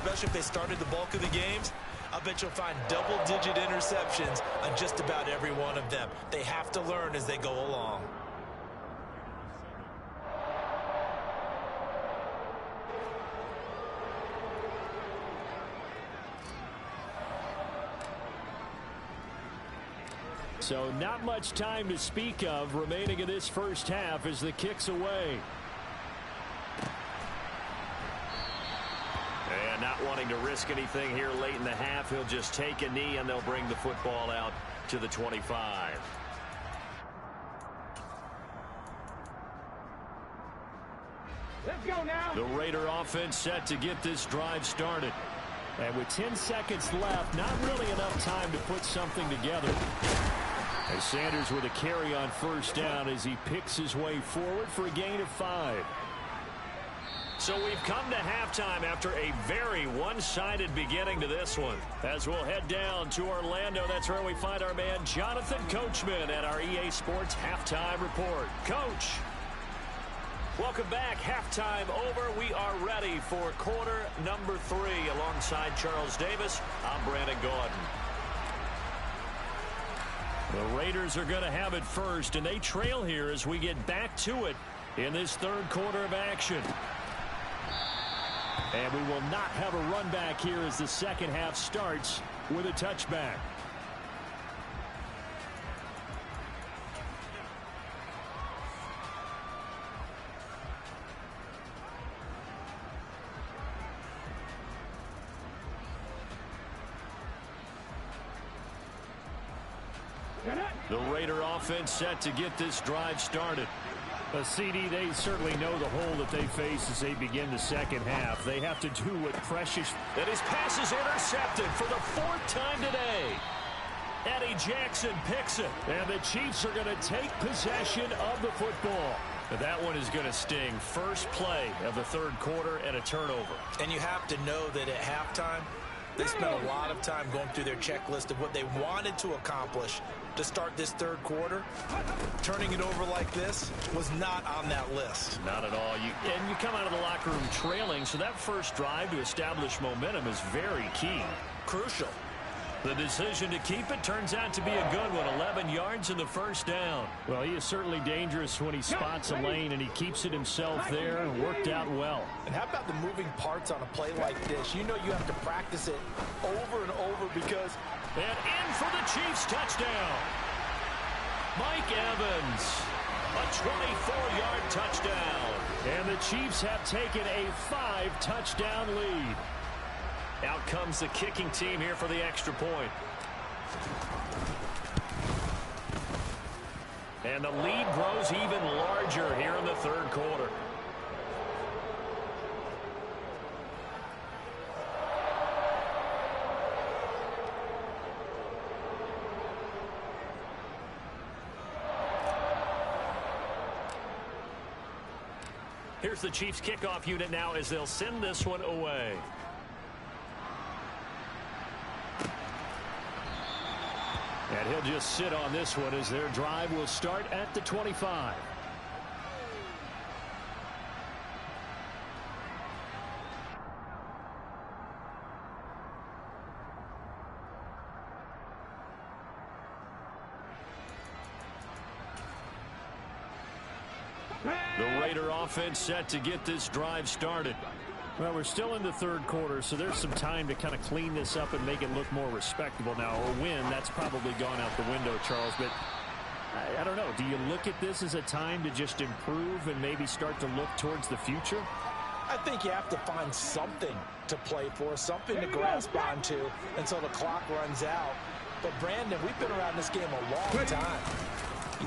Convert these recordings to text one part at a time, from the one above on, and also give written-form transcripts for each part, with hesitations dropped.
especially if they started the bulk of the games, I bet you'll find double-digit interceptions on just about every one of them. They have to learn as they go along. So not much time to speak of remaining in this first half as the kick's away. And not wanting to risk anything here late in the half, he'll just take a knee and they'll bring the football out to the 25. Let's go now. The Raider offense set to get this drive started. And with 10 seconds left, not really enough time to put something together. And Sanders with a carry on first down as he picks his way forward for a gain of 5. So we've come to halftime after a very one-sided beginning to this one. As we'll head down to Orlando, that's where we find our man Jonathan Coachman at our EA Sports Halftime Report. Coach, welcome back. Halftime over. We are ready for quarter number 3. Alongside Charles Davis, I'm Brandon Gaudin. The Raiders are going to have it first, and they trail here as we get back to it in this third quarter of action. And we will not have a run back here as the second half starts with a touchback. The Raider offense set to get this drive started. A CD, they certainly know the hole that they face as they begin the second half. They have to do what Precious... And his pass is intercepted for the 4th time today. Eddie Jackson picks it. And the Chiefs are going to take possession of the football. But that one is going to sting. First play of the third quarter and a turnover. And you have to know that at halftime, they spent a lot of time going through their checklist of what they wanted to accomplish to start this third quarter. Turning it over like this was not on that list. Not at all. And you come out of the locker room trailing, so that first drive to establish momentum is very key. Crucial. The decision to keep it turns out to be a good one. 11 yards in the first down. Well, he is certainly dangerous when he spots a lane, and he keeps it himself there and worked out well. And how about the moving parts on a play like this? You know you have to practice it over and over because... And in for the Chiefs touchdown. Mike Evans, a 24-yard touchdown. And the Chiefs have taken a 5-touchdown lead. Out comes the kicking team here for the extra point. And the lead grows even larger here in the third quarter. Here's the Chiefs kickoff unit now as they'll send this one away. And he'll just sit on this one as their drive will start at the 25. The Raider offense set to get this drive started. Well, we're still in the third quarter, so there's some time to kind of clean this up and make it look more respectable now. Or win, that's probably gone out the window, Charles. But I don't know. Do you look at this as a time to just improve and maybe start to look towards the future? I think you have to find something to play for, something to grasp onto until the clock runs out. But, Brandon, we've been around this game a long time.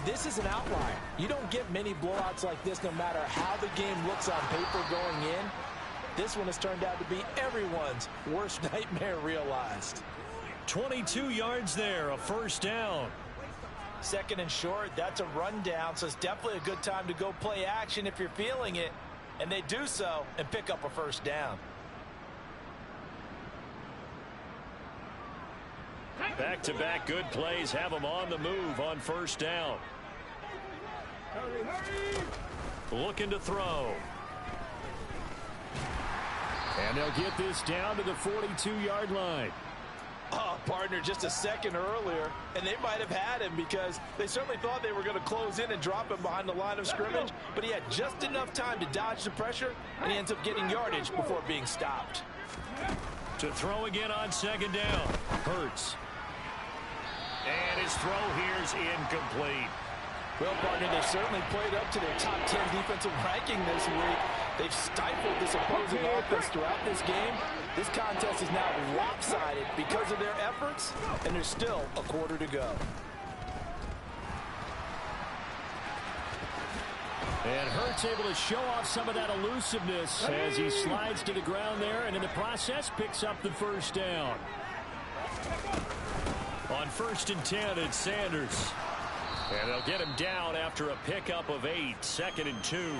This is an outlier. You don't get many blowouts like this no matter how the game looks on paper going in. This one has turned out to be everyone's worst nightmare realized. 22 yards there, a first down. Second and short, that's a rundown, so it's definitely a good time to go play action if you're feeling it. And they do so and pick up a first down. Back-to-back good plays have them on the move on first down. Looking to throw. And they'll get this down to the 42-yard line. Oh, partner, just a second earlier, and they might have had him because they certainly thought they were going to close in and drop him behind the line of scrimmage, but he had just enough time to dodge the pressure, and he ends up getting yardage before being stopped. To throw again on second down. Hurts. And his throw here's incomplete. Well, partner, they've certainly played up to their top 10 defensive ranking this week. They've stifled this opposing offense throughout this game. This contest is now lopsided because of their efforts, and there's still a quarter to go. And Hurts able to show off some of that elusiveness as he slides to the ground there, and in the process picks up the first down. On 1st and 10, it's Sanders. And they'll get him down after a pickup of 8, 2nd and 2.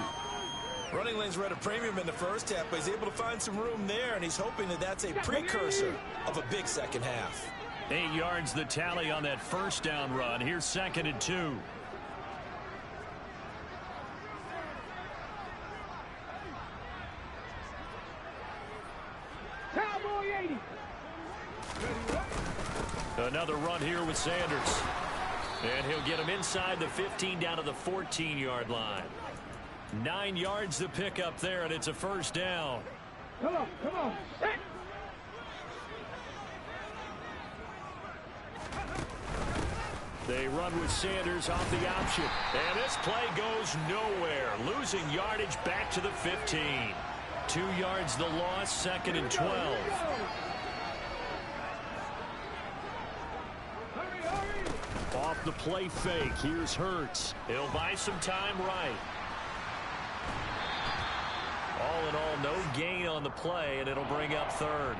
Running lanes were at a premium in the first half, but he's able to find some room there, and he's hoping that that's a precursor of a big second half. 8 yards the tally on that first down run. Here's 2nd and 2. Cowboy 80. Another run here with Sanders. And he'll get him inside the 15 down to the 14-yard line. 9 yards to pick up there, and it's a first down. Come on, come on. They run with Sanders off the option. And this play goes nowhere. Losing yardage back to the 15. 2 yards the loss, 2nd and 12. Off the play fake. Here's Hurts. He'll buy some time right. All in all, no gain on the play, and it'll bring up 3rd.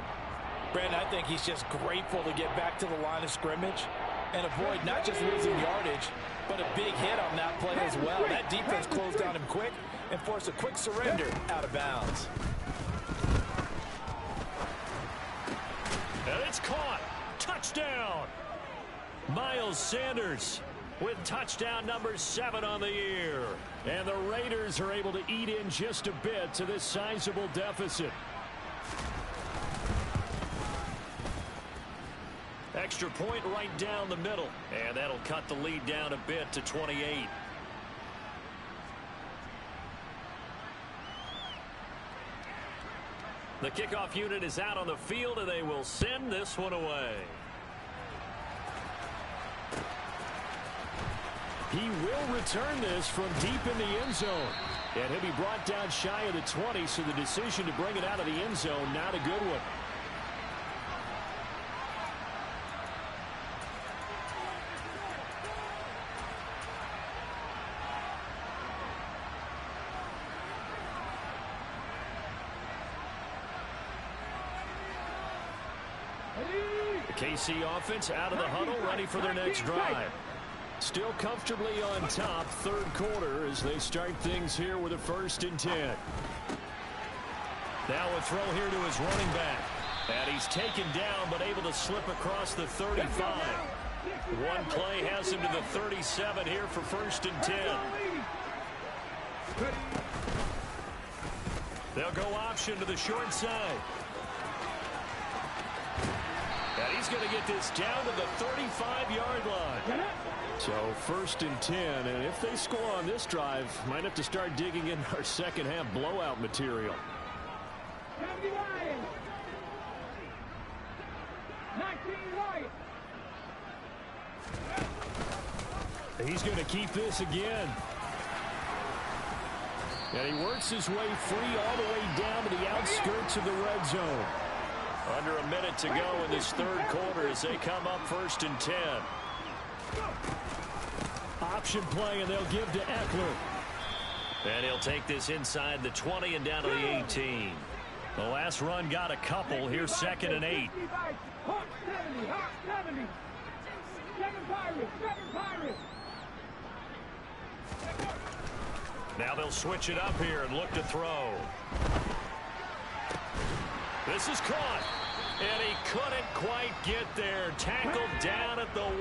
Brandon, I think he's just grateful to get back to the line of scrimmage and avoid not just losing yardage, but a big hit on that play as well. That defense closed on him quick and forced a quick surrender out of bounds. And it's caught. Touchdown. Miles Sanders with touchdown number 7 on the year. And the Raiders are able to eat in just a bit to this sizable deficit. Extra point right down the middle. And that'll cut the lead down a bit to 28. The kickoff unit is out on the field, and they will send this one away. He will return this from deep in the end zone. And he'll be brought down shy of the 20, so the decision to bring it out of the end zone, not a good one. The KC offense out of the huddle, ready for their next drive. Still comfortably on top, 3rd quarter, as they start things here with a 1st and 10. Now a throw here to his running back. And he's taken down, but able to slip across the 35. One play has him to the 37 here for 1st and 10. They'll go option to the short side. And he's going to get this down to the 35-yard line. So 1st and 10, and if they score on this drive, might have to start digging in our second half blowout material. He's going to keep this again. And he works his way free all the way down to the outskirts of the red zone. Under a minute to go in this 3rd quarter as they come up 1st and 10. Option play, and they'll give to Eckler. And he'll take this inside the 20 and down to the 18. The last run got a couple. Here's 2nd and 8. Now they'll switch it up here and look to throw. This is caught. And he couldn't quite get there. Tackled down at the 1.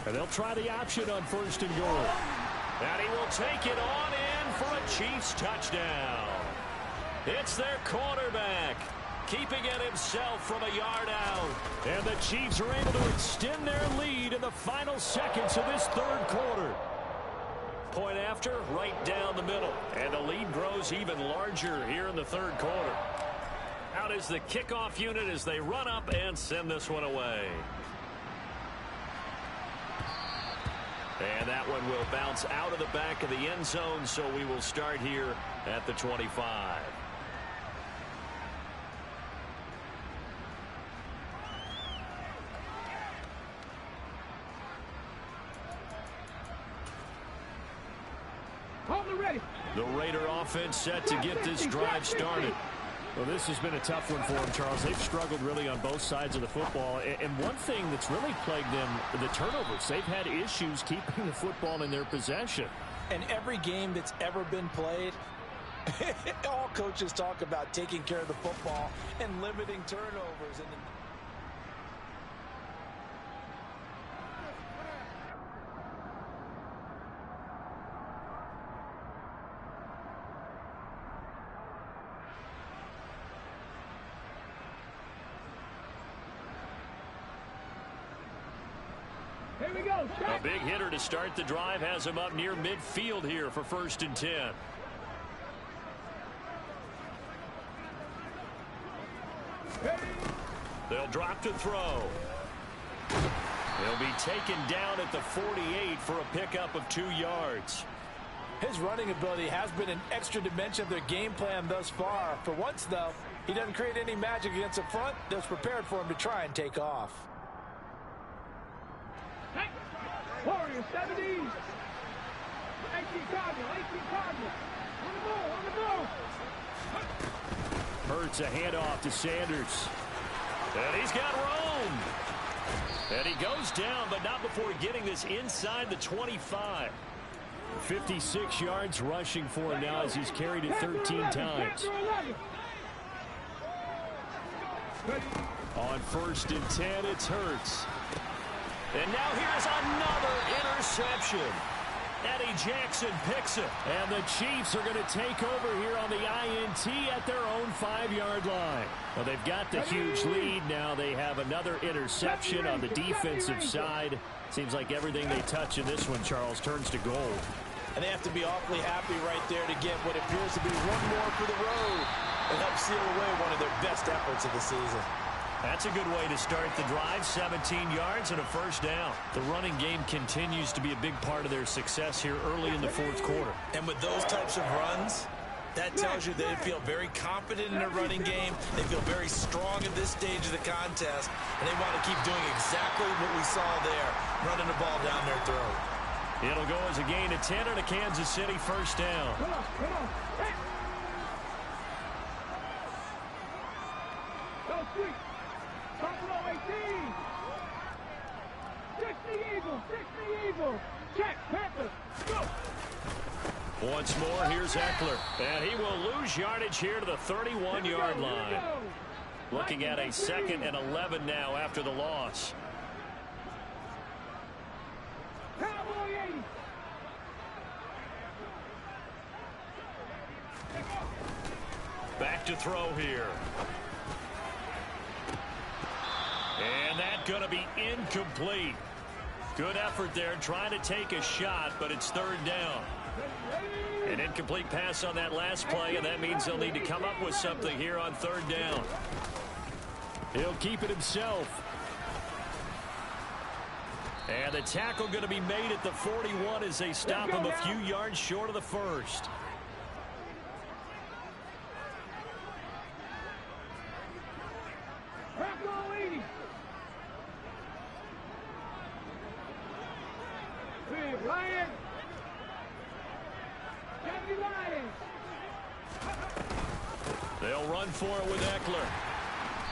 And they'll try the option on 1st and goal. And he will take it on in for a Chiefs touchdown. It's their quarterback, keeping it himself from a yard out. And the Chiefs are able to extend their lead in the final seconds of this third quarter. Point after, right down the middle. And the lead grows even larger here in the third quarter. Out is the kickoff unit as they run up and send this one away. And that one will bounce out of the back of the end zone, so we will start here at the 25. The Raider offense set to get this drive started. Well, this has been a tough one for them, Charles. They've struggled really on both sides of the football. And one thing that's really plagued them, the turnovers. They've had issues keeping the football in their possession. And every game that's ever been played, all coaches talk about taking care of the football and limiting turnovers. And Here we go. A big hitter to start the drive has him up near midfield here for 1st and 10. They'll drop to throw. He'll be taken down at the 48 for a pickup of 2 yards. his running ability has been an extra dimension of their game plan thus far. For once, though, he doesn't create any magic against the front that's prepared for him to try and take off. Warriors, 70s. 18 Cardinal, 18 Cardinal. On the move. Hurts a handoff to Sanders. And he's got room. And he goes down, but not before getting this inside the 25. 56 yards rushing for him now as he's carried it 13 times. On 1st and 10, it's Hurts. And now here's another interception. Eddie Jackson picks it. And the Chiefs are going to take over here on the INT at their own 5-yard line. Well, they've got the huge lead. Now they have another interception on the defensive side. Seems like everything they touch in this one, Charles, turns to gold. And they have to be awfully happy right there to get what appears to be one more for the road and help seal away one of their best efforts of the season. That's a good way to start the drive. 17 yards and a 1st down. The running game continues to be a big part of their success here early in the 4th quarter. And with those types of runs, that tells you they feel very confident in their running game. They feel very strong at this stage of the contest. And they want to keep doing exactly what we saw there, running the ball down their throat. It'll go as a gain of 10 and a Kansas City 1st down. Come on. Go sweet. Buffalo 18. 60 Eagles. Check, Panther. Go. Once more, here's Eckler. And he will lose yardage here to the 31-yard line. Looking at a 2nd and 11 now after the loss. Cowboy 80. Back to throw here. And that's going to be incomplete. Good effort there trying to take a shot, but it's 3rd down. An incomplete pass on that last play, and that means they'll need to come up with something here on 3rd down. He'll keep it himself. And the tackle going to be made at the 41 as they stop him a few yards short of the 1st. Buffalo 80. Big Lions. 70 Lions. They'll run for it with Eckler.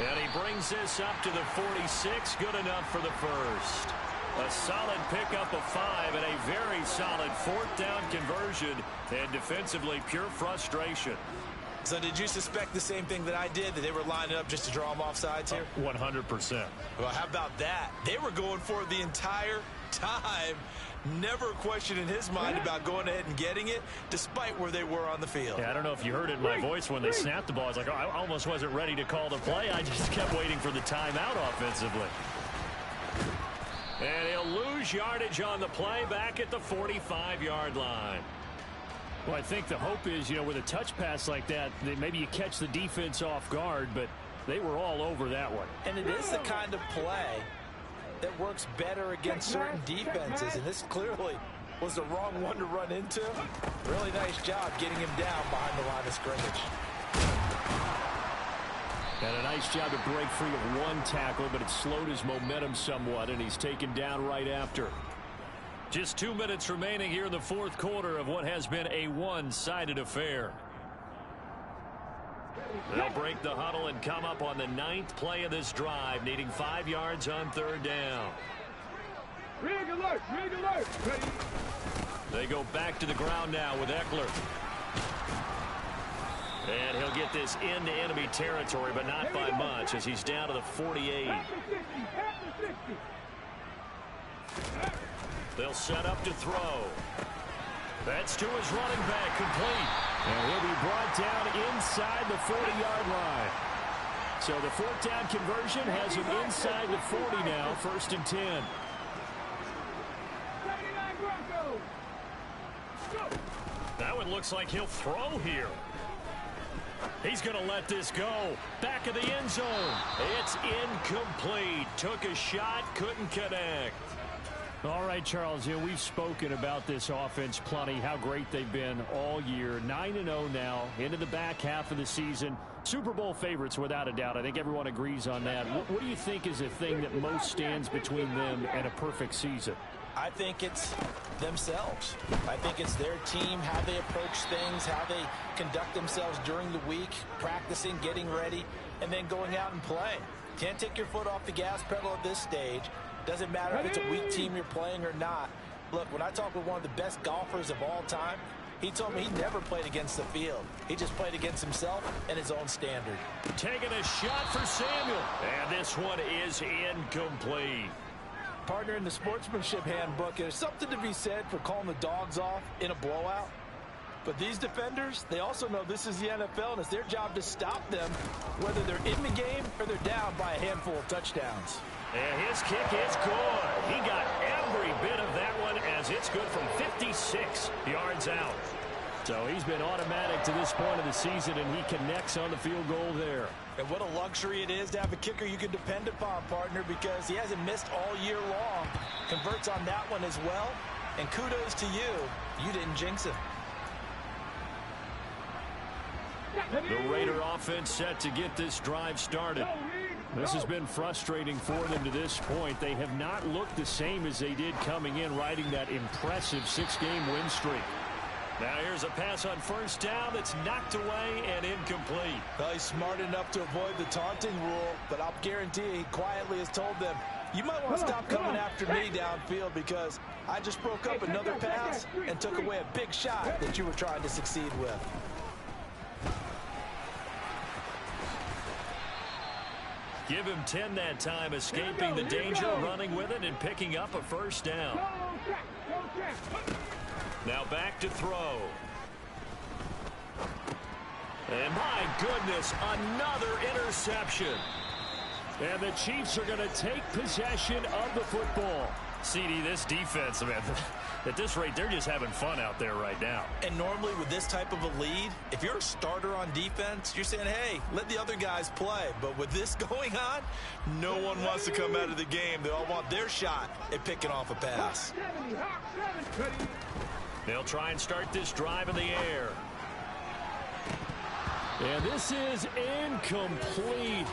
And he brings this up to the 46. Good enough for the 1st. A solid pickup of 5 and a very solid 4th down conversion. And defensively, pure frustration. So did you suspect the same thing that I did, that they were lining up just to draw them off sides here? 100%. Well, how about that? They were going for it the entire time. Never a question in his mind about going ahead and getting it, despite where they were on the field. Yeah, I don't know if you heard it in my voice when they snapped the ball. I was like, oh, I almost wasn't ready to call the play. I just kept waiting for the timeout offensively. And he'll lose yardage on the play back at the 45-yard line. Well, I think the hope is, with a touch pass like that, maybe you catch the defense off guard, but they were all over that one. And it is the kind of play that works better against certain defenses, and this clearly was the wrong one to run into. Really nice job getting him down behind the line of scrimmage. And a nice job to break free of one tackle, but it slowed his momentum somewhat, and he's taken down right after. Just 2 minutes remaining here in the fourth quarter of what has been a one-sided affair. They'll break the huddle and come up on the 9th play of this drive, needing 5 yards on third down. Rig alert, rig alert. Ready. They go back to the ground now with Eckler. And he'll get this into enemy territory, but not by much, as he's down to the 48. They'll set up to throw. That's to his running back, complete. And he'll be brought down inside the 40-yard line. So the fourth down conversion has him inside the 40 now, 1st and 10. That one looks like he'll throw here. He's going to let this go. Back of the end zone. It's incomplete. Took a shot, couldn't connect. All right, Charles, we've spoken about this offense plenty, how great they've been all year. 9-0 now, into the back half of the season. Super Bowl favorites, without a doubt. I think everyone agrees on that. What do you think is the thing that most stands between them and a perfect season? I think it's themselves. I think it's their team, how they approach things, how they conduct themselves during the week, practicing, getting ready, and then going out and playing. Can't take your foot off the gas pedal at this stage. Doesn't matter if it's a weak team you're playing or not. Look, when I talk with one of the best golfers of all time, he told me he never played against the field. He just played against himself and his own standard. Taking a shot for Samuel. And this one is incomplete. Partner, in the sportsmanship handbook, there's something to be said for calling the dogs off in a blowout. But these defenders, they also know this is the NFL, and it's their job to stop them, whether they're in the game or they're down by a handful of touchdowns. And his kick is good. He got every bit of that one, as it's good from 56 yards out. So he's been automatic to this point of the season, and he connects on the field goal there. And what a luxury it is to have a kicker you can depend upon, partner, because he hasn't missed all year long. Converts on that one as well. And kudos to you. You didn't jinx him. The Raider offense set to get this drive started. This has been frustrating for them to this point. They have not looked the same as they did coming in, riding that impressive 6-game win streak. Now here's a pass on first down that's knocked away and incomplete. Well, he's smart enough to avoid the taunting rule, but I'll guarantee he quietly has told them, you might want to stop coming after me downfield because I just broke up another pass and took away a big shot that you were trying to succeed with. Give him 10 that time, escaping the danger, running with it, and picking up a first down. Now back to throw. And my goodness, another interception. And the Chiefs are going to take possession of the football. CD, this defense, man, at this rate, they're just having fun out there right now. And normally with this type of a lead, if you're a starter on defense, you're saying, hey, let the other guys play. But with this going on, no one wants to come out of the game. They all want their shot at picking off a pass. They'll try and start this drive in the air. And this is incomplete.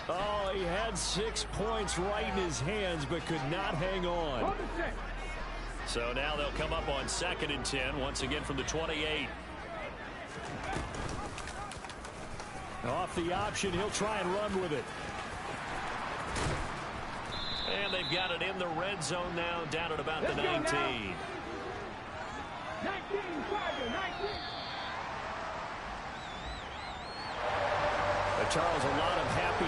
Oh, he had 6 points right in his hands, but could not hang on. So now they'll come up on 2nd and 10, once again from the 28. Off the option, he'll try and run with it. And they've got it in the red zone now, down at about the 19. 19, 19. Charles, a lot of happy